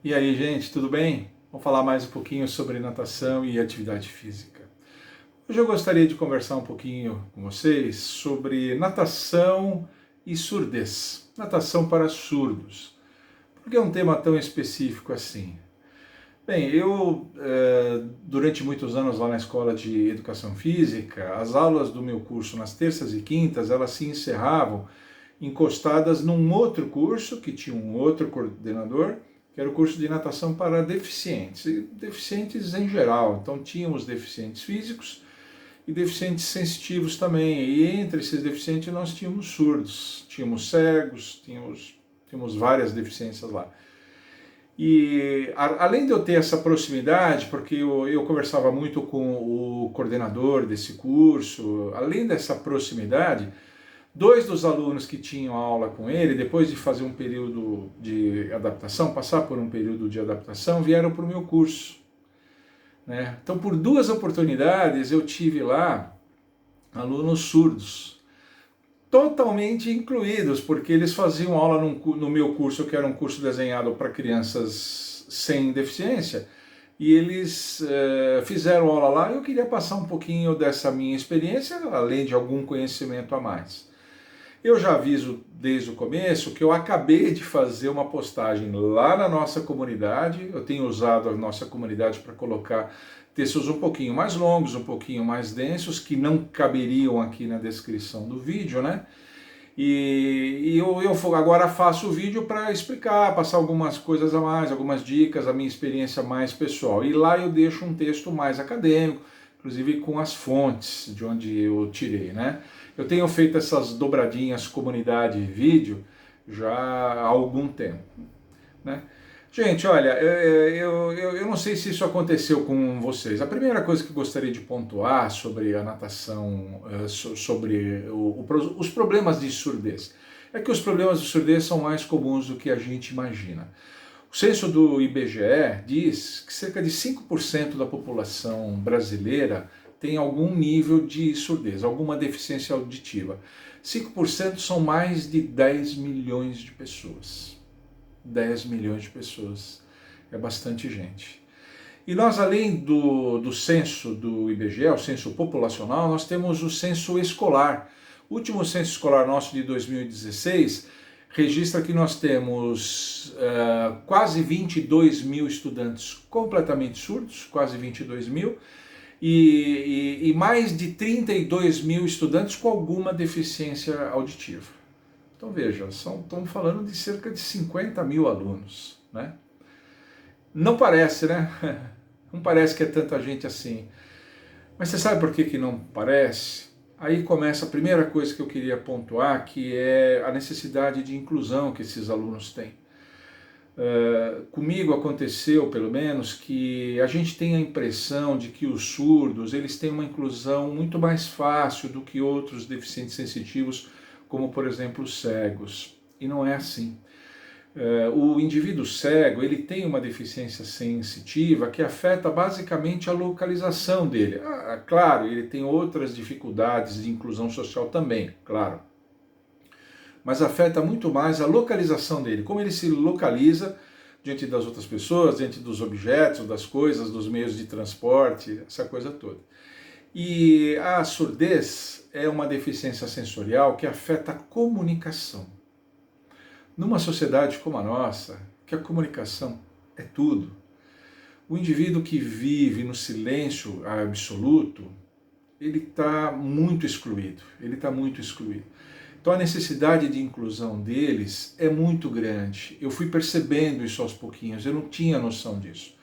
E aí, gente, tudo bem? Vamos falar mais um pouquinho sobre natação e atividade física. Hoje eu gostaria de conversar um pouquinho com vocês sobre natação e surdez. Natação para surdos. Por que é um tema tão específico assim? Bem, durante muitos anos lá na escola de educação física, as aulas do meu curso nas terças e quintas, elas se encerravam encostadas num outro curso, que tinha um outro coordenador, que era o curso de natação para deficientes, e deficientes em geral. Então tínhamos deficientes físicos e deficientes sensitivos também. E entre esses deficientes nós tínhamos surdos, tínhamos cegos, tínhamos várias deficiências lá. E além de eu ter essa proximidade, porque eu conversava muito com o coordenador desse curso, além dessa proximidade, dois dos alunos que tinham aula com ele, depois de fazer um período de adaptação, passar por um período de adaptação, vieram para o meu curso, né? Então, por duas oportunidades, eu tive lá alunos surdos, totalmente incluídos, porque eles faziam aula no meu curso, que era um curso desenhado para crianças sem deficiência, e eles fizeram aula lá e eu queria passar um pouquinho dessa minha experiência, além de algum conhecimento a mais. Eu já aviso desde o começo que eu acabei de fazer uma postagem lá na nossa comunidade. Eu tenho usado a nossa comunidade para colocar textos um pouquinho mais longos, um pouquinho mais densos, que não caberiam aqui na descrição do vídeo, né? Eu agora faço o vídeo para explicar, passar algumas coisas a mais, algumas dicas, a minha experiência mais pessoal. E lá eu deixo um texto mais acadêmico, inclusive com as fontes de onde eu tirei, né? Eu tenho feito essas dobradinhas comunidade e vídeo já há algum tempo, né? Gente, olha, eu não sei se isso aconteceu com vocês. A primeira coisa que eu gostaria de pontuar sobre a natação, sobre os problemas de surdez, é que os problemas de surdez são mais comuns do que a gente imagina. O censo do IBGE diz que cerca de 5% da população brasileira tem algum nível de surdez, alguma deficiência auditiva. 5% são mais de 10 milhões de pessoas. 10 milhões de pessoas. É bastante gente. E nós, além do censo do IBGE, o censo populacional, nós temos o censo escolar. O último censo escolar nosso de 2016 registra que nós temos quase 22 mil estudantes completamente surdos, quase 22 mil, e mais de 32 mil estudantes com alguma deficiência auditiva. Então veja, estamos falando de cerca de 50 mil alunos, né? Não parece, né? Não parece que é tanta gente assim. Mas você sabe por que não parece? Aí começa a primeira coisa que eu queria pontuar, que é a necessidade de inclusão que esses alunos têm. Comigo aconteceu, pelo menos, que a gente tem a impressão de que os surdos eles têm uma inclusão muito mais fácil do que outros deficientes sensitivos, como por exemplo os cegos. E não é assim. O indivíduo cego ele tem uma deficiência sensitiva que afeta basicamente a localização dele. Claro, ele tem outras dificuldades de inclusão social também, claro. Mas afeta muito mais a localização dele, como ele se localiza diante das outras pessoas, diante dos objetos, das coisas, dos meios de transporte, essa coisa toda. E a surdez é uma deficiência sensorial que afeta a comunicação. Numa sociedade como a nossa, que a comunicação é tudo, o indivíduo que vive no silêncio absoluto, ele está muito excluído, Então a necessidade de inclusão deles é muito grande. Eu fui percebendo isso aos pouquinhos, eu não tinha noção disso.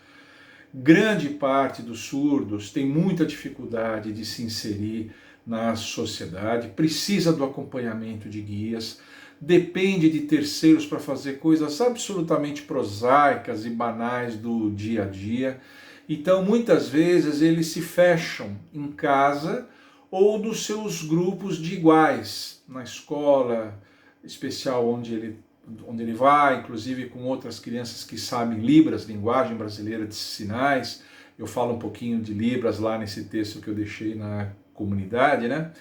Grande parte dos surdos tem muita dificuldade de se inserir na sociedade, precisa do acompanhamento de guias, depende de terceiros para fazer coisas absolutamente prosaicas e banais do dia a dia. Então, muitas vezes, eles se fecham em casa ou nos seus grupos de iguais, na escola especial onde ele vai, inclusive com outras crianças que sabem Libras, linguagem brasileira de sinais. Eu falo um pouquinho de Libras lá nesse texto que eu deixei na comunidade, né?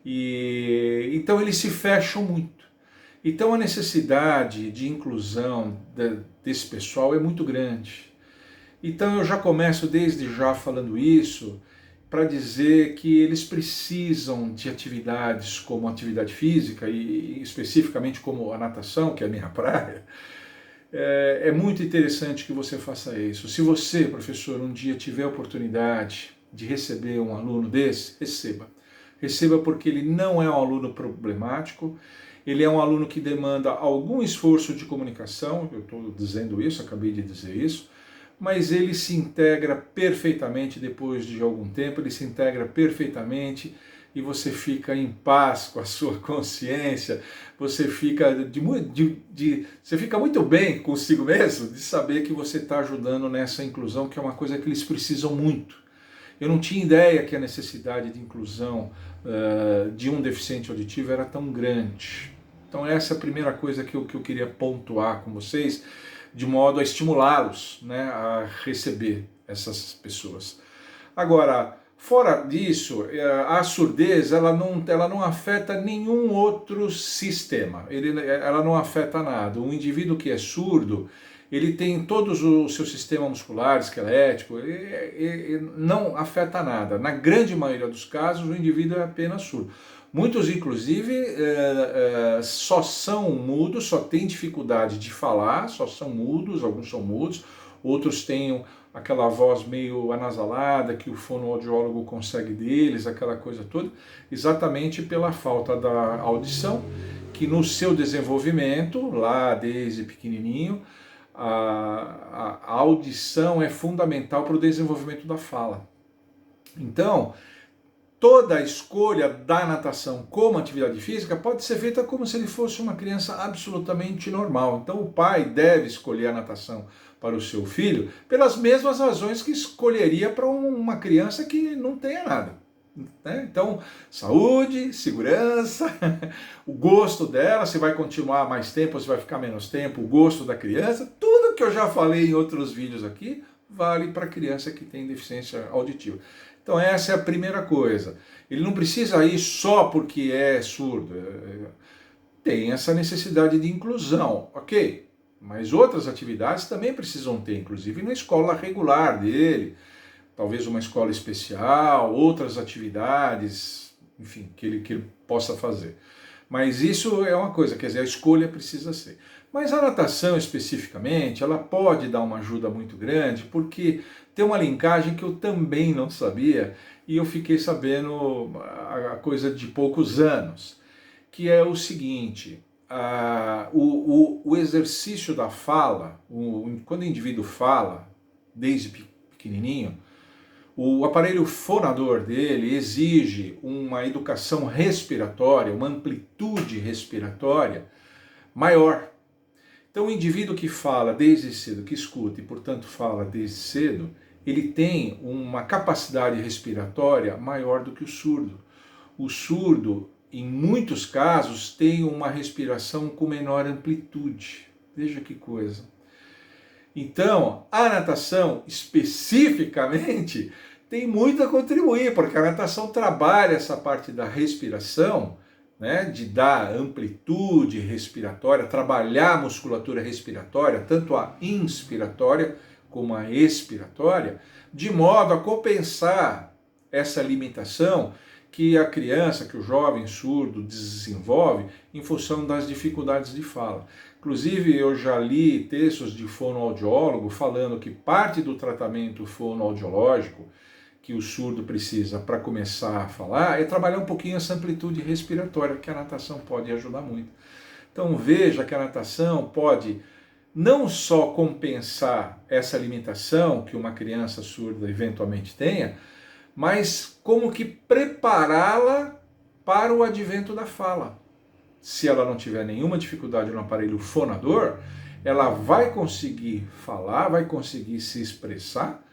E então eles se fecham muito. Então a necessidade de inclusão desse pessoal é muito grande. Então eu já começo desde já falando isso para dizer que eles precisam de atividades como atividade física e especificamente como a natação, que é a minha praia. É muito interessante que você faça isso. Se você, professor, um dia tiver a oportunidade de receber um aluno desse, receba. Receba porque ele não é um aluno problemático, ele é um aluno que demanda algum esforço de comunicação, eu estou dizendo isso, acabei de dizer isso, mas ele se integra perfeitamente depois de algum tempo, ele se integra perfeitamente e você fica em paz com a sua consciência, você fica, você fica muito bem consigo mesmo de saber que você está ajudando nessa inclusão, que é uma coisa que eles precisam muito. Eu não tinha ideia que a necessidade de inclusão de um deficiente auditivo era tão grande. Então essa é a primeira coisa que eu queria pontuar com vocês, de modo a estimulá-los, né, a receber essas pessoas. Agora, fora disso, a surdez ela não afeta nenhum outro sistema, ela não afeta nada. Um indivíduo que é surdo, ele tem todos o seu sistema muscular, esquelético, não afeta nada. Na grande maioria dos casos, o indivíduo é apenas surdo. Muitos, inclusive, só são mudos, só têm dificuldade de falar, só são mudos, alguns são mudos, outros têm aquela voz meio anasalada que o fonoaudiólogo consegue deles, aquela coisa toda, exatamente pela falta da audição, que no seu desenvolvimento, lá desde pequenininho, a audição é fundamental para o desenvolvimento da fala. Então, toda a escolha da natação como atividade física pode ser feita como se ele fosse uma criança absolutamente normal. Então o pai deve escolher a natação para o seu filho pelas mesmas razões que escolheria para uma criança que não tenha nada. Então, saúde, segurança, o gosto dela, se vai continuar mais tempo ou se vai ficar menos tempo, o gosto da criança, tudo que eu já falei em outros vídeos aqui, vale para a criança que tem deficiência auditiva. Então essa é a primeira coisa. Ele não precisa ir só porque é surdo. Tem essa necessidade de inclusão, ok? Mas outras atividades também precisam ter, inclusive na escola regular dele, talvez uma escola especial, outras atividades, enfim, que ele possa fazer. Mas isso é uma coisa, quer dizer, a escolha precisa ser. Mas a natação especificamente, ela pode dar uma ajuda muito grande, porque tem uma linkagem que eu também não sabia, e eu fiquei sabendo a coisa de poucos anos, que é o seguinte, o exercício da fala, quando o indivíduo fala, desde pequenininho, o aparelho fonador dele exige uma educação respiratória, uma amplitude respiratória maior. Então o indivíduo que fala desde cedo, que escuta e portanto fala desde cedo, ele tem uma capacidade respiratória maior do que o surdo. O surdo, em muitos casos, tem uma respiração com menor amplitude. Veja que coisa. Então, a natação, especificamente, tem muito a contribuir, porque a natação trabalha essa parte da respiração, né, de dar amplitude respiratória, trabalhar a musculatura respiratória, tanto a inspiratória como a expiratória, de modo a compensar essa limitação que a criança, que o jovem surdo desenvolve em função das dificuldades de fala. Inclusive, eu já li textos de fonoaudiólogo falando que parte do tratamento fonoaudiológico que o surdo precisa para começar a falar é trabalhar um pouquinho essa amplitude respiratória, que a natação pode ajudar muito. Então veja que a natação pode não só compensar essa limitação que uma criança surda eventualmente tenha, mas como que prepará-la para o advento da fala. Se ela não tiver nenhuma dificuldade no aparelho fonador, ela vai conseguir falar, vai conseguir se expressar,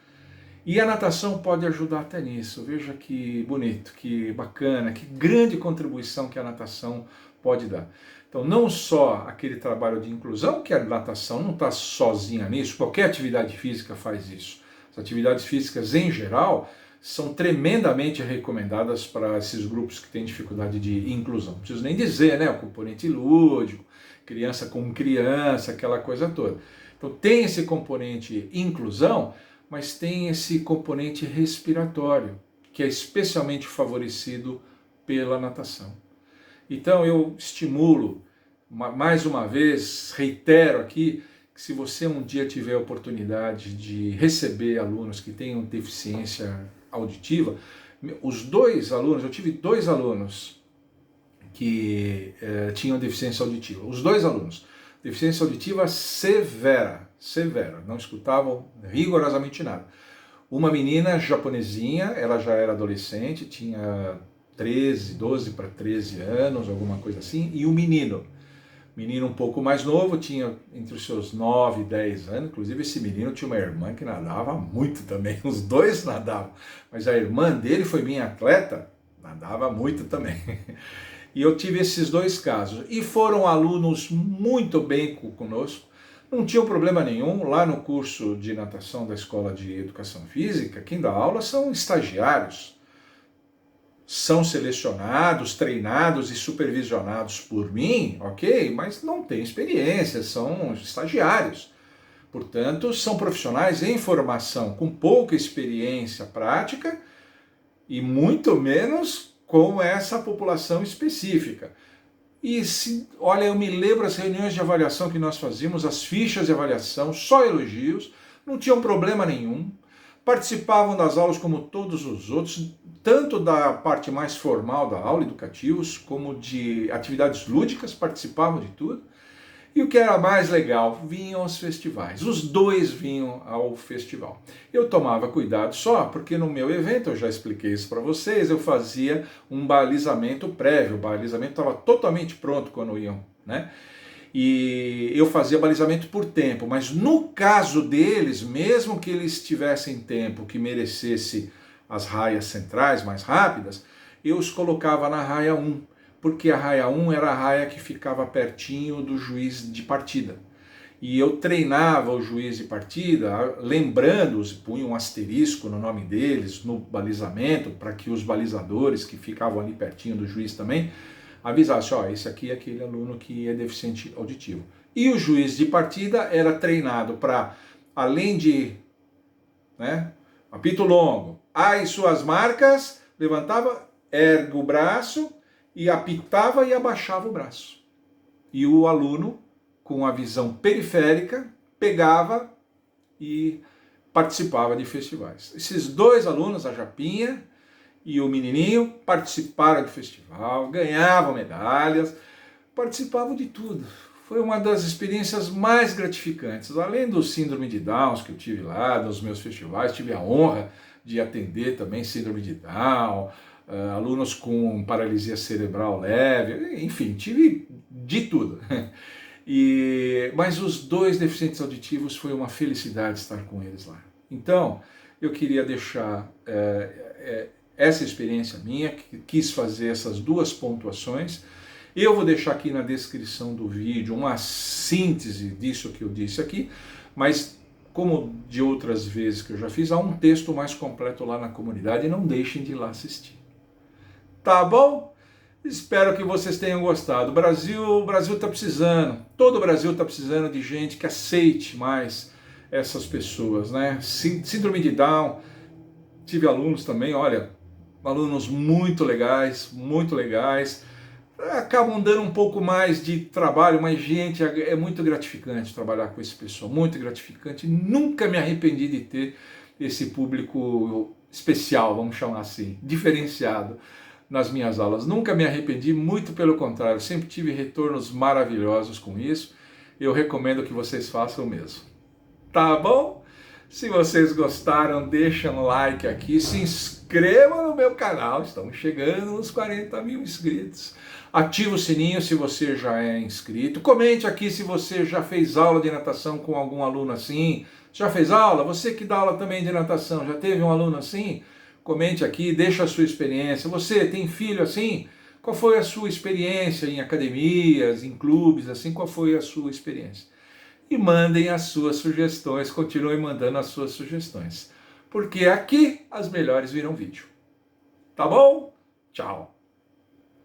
e a natação pode ajudar até nisso. Veja que bonito, que bacana, que grande contribuição que a natação pode dar. Então, não só aquele trabalho de inclusão, que a natação não está sozinha nisso, qualquer atividade física faz isso. As atividades físicas, em geral, são tremendamente recomendadas para esses grupos que têm dificuldade de inclusão. Não preciso nem dizer, né? O componente lúdico, criança com criança, aquela coisa toda. Então tem esse componente inclusão, mas tem esse componente respiratório, que é especialmente favorecido pela natação. Então eu estimulo, mais uma vez, reitero aqui, que se você um dia tiver a oportunidade de receber alunos que tenham deficiência auditiva, os dois alunos, eu tive 2 alunos que tinham deficiência auditiva, os 2 alunos, deficiência auditiva severa, não escutavam rigorosamente nada. Uma menina japonesinha, ela já era adolescente, tinha 12 para 13 anos, alguma coisa assim, e um menino um pouco mais novo, tinha entre os seus 9 e 10 anos, inclusive esse menino tinha uma irmã que nadava muito também, os 2 nadavam, mas a irmã dele foi minha atleta, nadava muito também. E eu tive esses 2 casos, e foram alunos muito bem conosco, não tinham problema nenhum. Lá no curso de natação da Escola de Educação Física, quem dá aula são estagiários, são selecionados, treinados e supervisionados por mim, ok? Mas não têm experiência, são estagiários. Portanto, são profissionais em formação com pouca experiência prática e muito menos com essa população específica. E olha, eu me lembro as reuniões de avaliação que nós fazíamos, as fichas de avaliação, só elogios, não tinham problema nenhum. Participavam das aulas como todos os outros, tanto da parte mais formal da aula, educativos, como de atividades lúdicas, participavam de tudo. E o que era mais legal, vinham aos festivais. Os 2 vinham ao festival. Eu tomava cuidado só, porque no meu evento, eu já expliquei isso para vocês, eu fazia um balizamento prévio. O balizamento estava totalmente pronto quando iam, né? E eu fazia balizamento por tempo, mas no caso deles, mesmo que eles tivessem tempo que merecesse as raias centrais mais rápidas, eu os colocava na raia 1, porque a raia 1 era a raia que ficava pertinho do juiz de partida. E eu treinava o juiz de partida, lembrando-os, punha um asterisco no nome deles, no balizamento, para que os balizadores que ficavam ali pertinho do juiz também avisasse, ó, esse aqui é aquele aluno que é deficiente auditivo. E o juiz de partida era treinado para, além de, né, apito longo, as suas marcas, levantava, ergue o braço e apitava e abaixava o braço. E o aluno, com a visão periférica, pegava e participava de festivais. Esses 2 alunos, a Japinha e o menininho, participaram de festival, ganhavam medalhas, participavam de tudo. Foi uma das experiências mais gratificantes. Além do síndrome de Down que eu tive lá, nos meus festivais, tive a honra de atender também síndrome de Down, alunos com paralisia cerebral leve, enfim, tive de tudo. Mas os 2 deficientes auditivos foi uma felicidade estar com eles lá. Então, eu queria deixar essa experiência minha, que quis fazer essas 2 pontuações. Eu vou deixar aqui na descrição do vídeo uma síntese disso que eu disse aqui, mas como de outras vezes que eu já fiz, há um texto mais completo lá na comunidade, e não deixem de ir lá assistir. Tá bom? Espero que vocês tenham gostado. O Brasil está precisando, todo o Brasil está precisando de gente que aceite mais essas pessoas, né? Síndrome de Down, tive alunos também, olha, alunos muito legais, acabam dando um pouco mais de trabalho, mas gente, é muito gratificante trabalhar com esse pessoal, muito gratificante. Nunca me arrependi de ter esse público especial, vamos chamar assim, diferenciado nas minhas aulas. Nunca me arrependi, muito pelo contrário, sempre tive retornos maravilhosos com isso. Eu recomendo que vocês façam o mesmo. Tá bom? Se vocês gostaram, deixem um like aqui, se inscrevam no meu canal, estamos chegando nos 40 mil inscritos. Ative o sininho se você já é inscrito. Comente aqui se você já fez aula de natação com algum aluno assim. Já fez aula? Você que dá aula também de natação, já teve um aluno assim? Comente aqui, deixa a sua experiência. Você tem filho assim? Qual foi a sua experiência em academias, em clubes, assim? Qual foi a sua experiência? E mandem as suas sugestões, continuem mandando as suas sugestões. Porque aqui as melhores viram vídeo. Tá bom? Tchau!